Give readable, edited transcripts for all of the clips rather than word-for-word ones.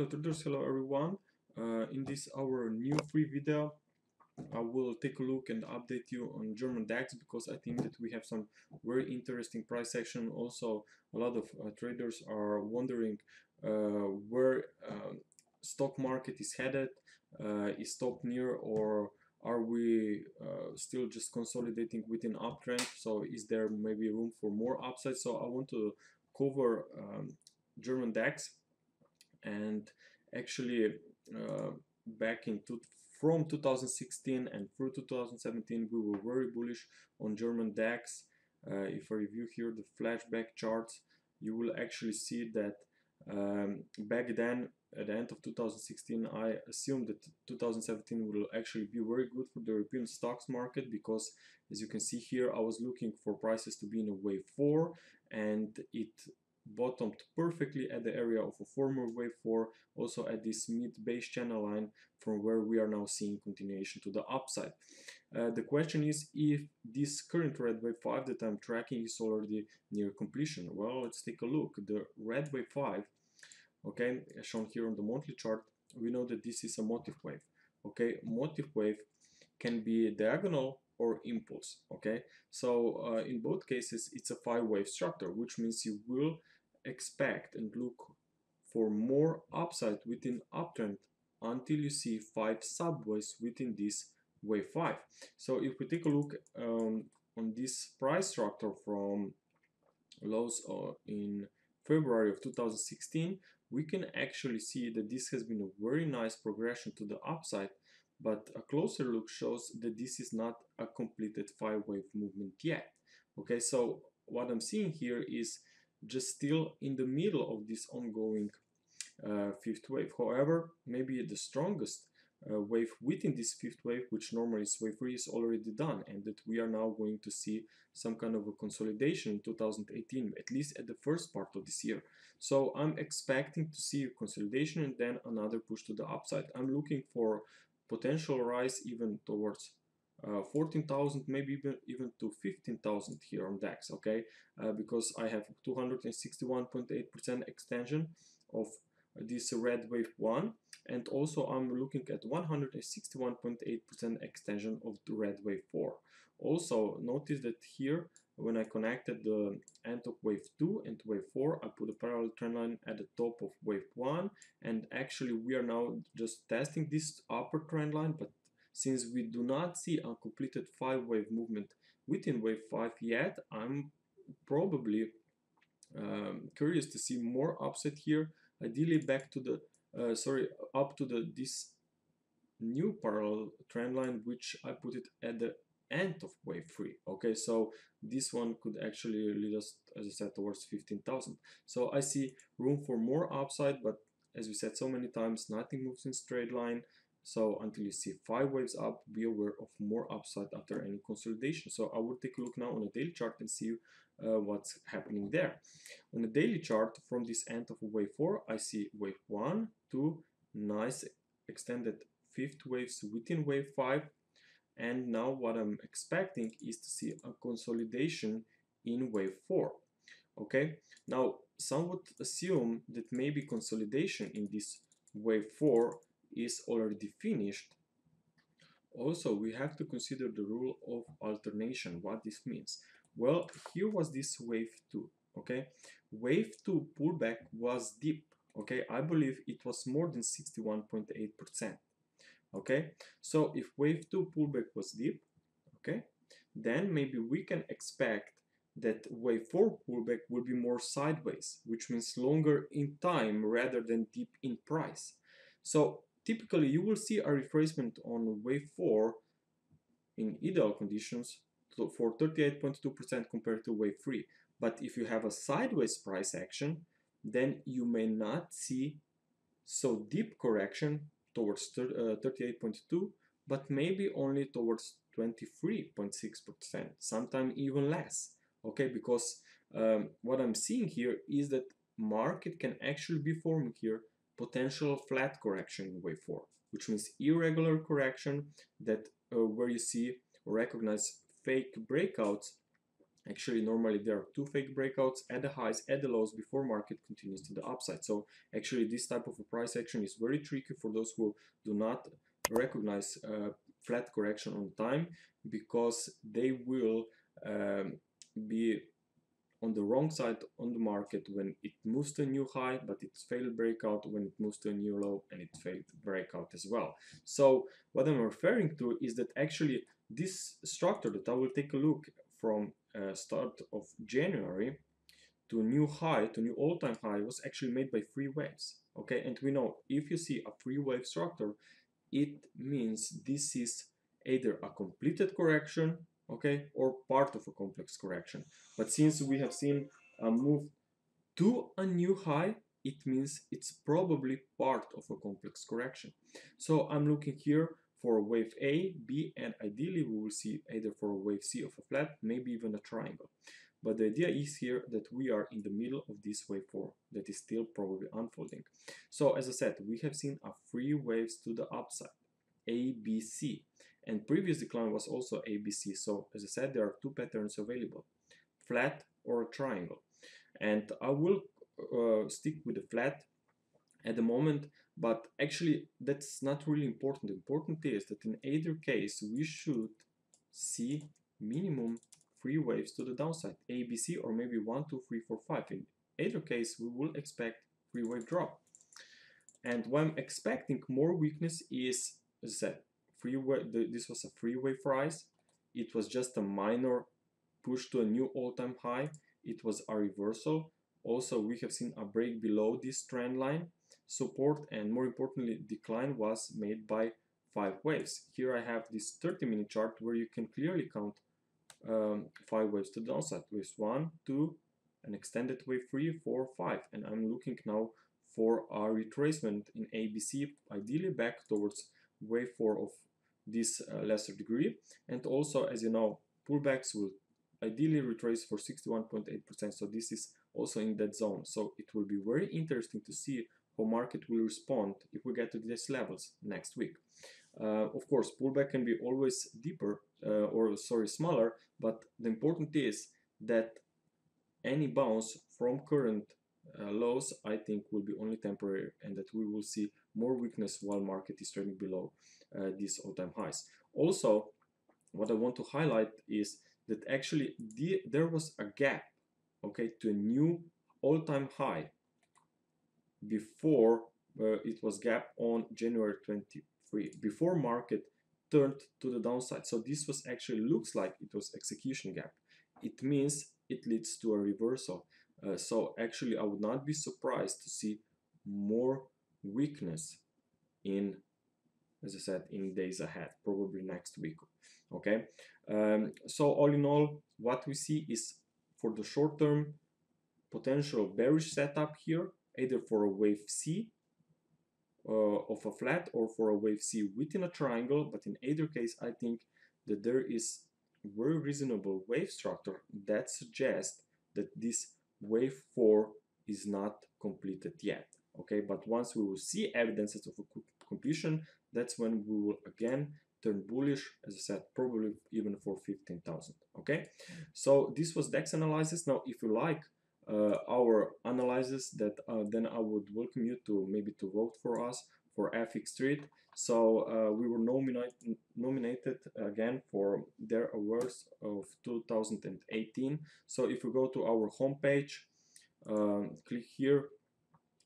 Hello traders, hello everyone. In this our new free video, I will take a look and update you on German DAX because I think that we have some very interesting price action. Also, a lot of traders are wondering where stock market is headed. Is top near, or are we still just consolidating within uptrend? So is there maybe room for more upside? So I want to cover German DAX. And actually back in from 2016 and through 2017 we were very bullish on German DAX. If I review here the flashback charts, you will actually see that back then at the end of 2016 I assumed that 2017 will actually be very good for the European stocks market, because as you can see here I was looking for prices to be in a wave 4, and it bottomed perfectly at the area of a former wave 4, also at this mid base channel line from where we are now seeing continuation to the upside. The question is if this current red wave 5 that I'm tracking is already near completion. Well, let's take a look. The red wave 5, okay, as shown here on the monthly chart, we know that this is a motive wave. Okay, motive wave can be diagonal or impulse. Okay, so in both cases it's a 5-wave structure, which means you will expect and look for more upside within uptrend until you see 5 subwaves within this wave 5. So if we take a look on this price structure from lows in February of 2016, we can actually see that this has been a very nice progression to the upside, but a closer look shows that this is not a completed 5-wave movement yet. Okay, so what I'm seeing here is just still in the middle of this ongoing 5th wave. However, maybe the strongest wave within this 5th wave, which normally is wave 3, is already done, and that we are now going to see some kind of a consolidation in 2018, at least at the first part of this year. So I'm expecting to see consolidation and then another push to the upside. I'm looking for potential rise even towards 14,000, maybe even to 15,000 here on DAX, okay, because I have 261.8% extension of this red wave 1, and also I'm looking at 161.8% extension of the red wave 4. Also notice that here when I connected the end of wave 2 and wave 4, I put a parallel trend line at the top of wave 1, and actually we are now just testing this upper trend line, but since we do not see a completed 5-wave movement within wave 5 yet, I'm probably curious to see more upside here, ideally back to the up to this new parallel trend line, which I put it at the end of wave 3. Okay, so this one could actually lead us, as I said, towards 15,000. So I see room for more upside, but as we said so many times, nothing moves in straight line. So until you see 5 waves up, be aware of more upside after any consolidation. So I will take a look now on a daily chart and see what's happening there. On the daily chart, from this end of wave 4, I see wave 1, 2, nice extended 5th waves within wave 5. And now what I'm expecting is to see a consolidation in wave 4. Okay, now some would assume that maybe consolidation in this wave 4 is already finished. Also, we have to consider the rule of alternation, what this means. Well, here was this wave 2, okay? Wave 2 pullback was deep, okay? I believe it was more than 61.8%, okay? So if wave 2 pullback was deep, okay, then maybe we can expect that wave 4 pullback will be more sideways, which means longer in time rather than deep in price. So typically you will see a retracement on wave 4 in ideal conditions for 38.2% compared to wave 3. But if you have a sideways price action, then you may not see so deep correction towards 38.2, but maybe only towards 23.6%, sometimes even less. Okay, because what I'm seeing here is that market can actually be forming here potential flat correction in wave 4, which means irregular correction that where you see or recognize fake breakouts Actually, normally there are two fake breakouts at the highs, at the lows before market continues to the upside. So actually this type of a price action is very tricky for those who do not recognize flat correction on time, because they will be on the wrong side on the market when it moves to a new high, but it's failed breakout, when it moves to a new low and it failed breakout as well. So what I'm referring to is that actually this structure that I will take a look from start of January to new high, to new all-time high, was actually made by three waves. Okay, and we know if you see a three-wave structure, it means this is either a completed correction, okay, or part of a complex correction. But since we have seen a move to a new high, it means it's probably part of a complex correction. So I'm looking here for a wave A, B, and ideally we will see either for a wave C of a flat, maybe even a triangle. But the idea is here that we are in the middle of this wave 4 that is still probably unfolding. So as I said, we have seen a three waves to the upside, A, B, C. And previous decline was also A, B, C. So as I said, there are two patterns available, flat or a triangle. And I will stick with the flat at the moment, but actually that's not really important. The important is that in either case we should see minimum three waves to the downside, A, B, C, or maybe 1, 2, 3, 4, 5. In either case we will expect three-wave drop. And what I'm expecting more weakness is, as I said, this was a three-wave rise. It was just a minor push to a new all-time high. It was a reversal. Also, we have seen a break below this trend line support, and more importantly, decline was made by 5 waves. Here I have this 30-minute chart where you can clearly count 5 waves to the downside. Waves 1, 2, an extended wave 3, 4, 5, and I'm looking now for a retracement in ABC, ideally back towards wave 4 of this lesser degree. And also, as you know, pullbacks will ideally retrace for 61.8%, so this is also in that zone. So it will be very interesting to see how market will respond if we get to these levels next week. Of course, pullback can be always deeper smaller, but the important is that any bounce from current lows, I think, will be only temporary, and that we will see more weakness while market is trading below these all-time highs. Also, what I want to highlight is that actually there was a gap, okay, to a new all-time high before it was gap on January 23, before market turned to the downside. So this was actually looks like it was execution gap. It means it leads to a reversal. So actually I would not be surprised to see more weakness in, as I said, in days ahead, probably next week. Okay, so all in all, what we see is for the short term potential bearish setup here, either for a wave C of a flat or for a wave C within a triangle. But in either case, I think that there is very reasonable wave structure that suggests that this wave 4 is not completed yet. Okay, but once we will see evidences of a completion, that's when we will again turn bullish, as I said, probably even for 15,000. Okay, so this was DEX analysis. Now if you like our analysis, that then I would welcome you to maybe to vote for us for FX Street. So we were nominated again for their awards of 2018. So if you go to our homepage, click here,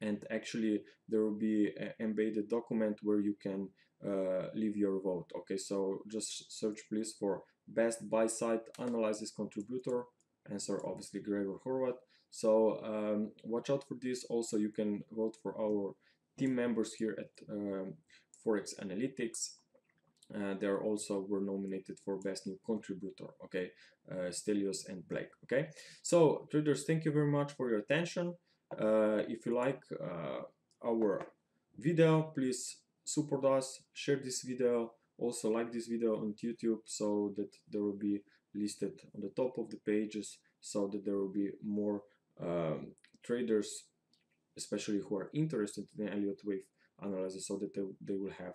and actually there will be an embedded document where you can leave your vote. Okay, so just search please for best buy side analysis contributor. Answer obviously Gregor Horvat. So watch out for this. Also, you can vote for our team members here at Forex Analytics. They also were nominated for best new contributor. Okay, Stelios and Blake. Okay, so traders, thank you very much for your attention. If you like our video, please support us, share this video, also like this video on YouTube so that there will be listed on the top of the pages, so that there will be more traders, especially who are interested in the Elliott wave analysis, so that they will have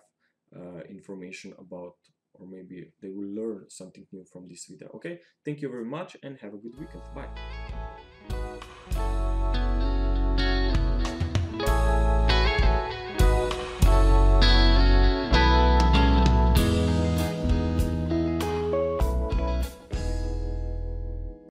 information about or maybe they will learn something new from this video. Okay, thank you very much and have a good weekend. Bye.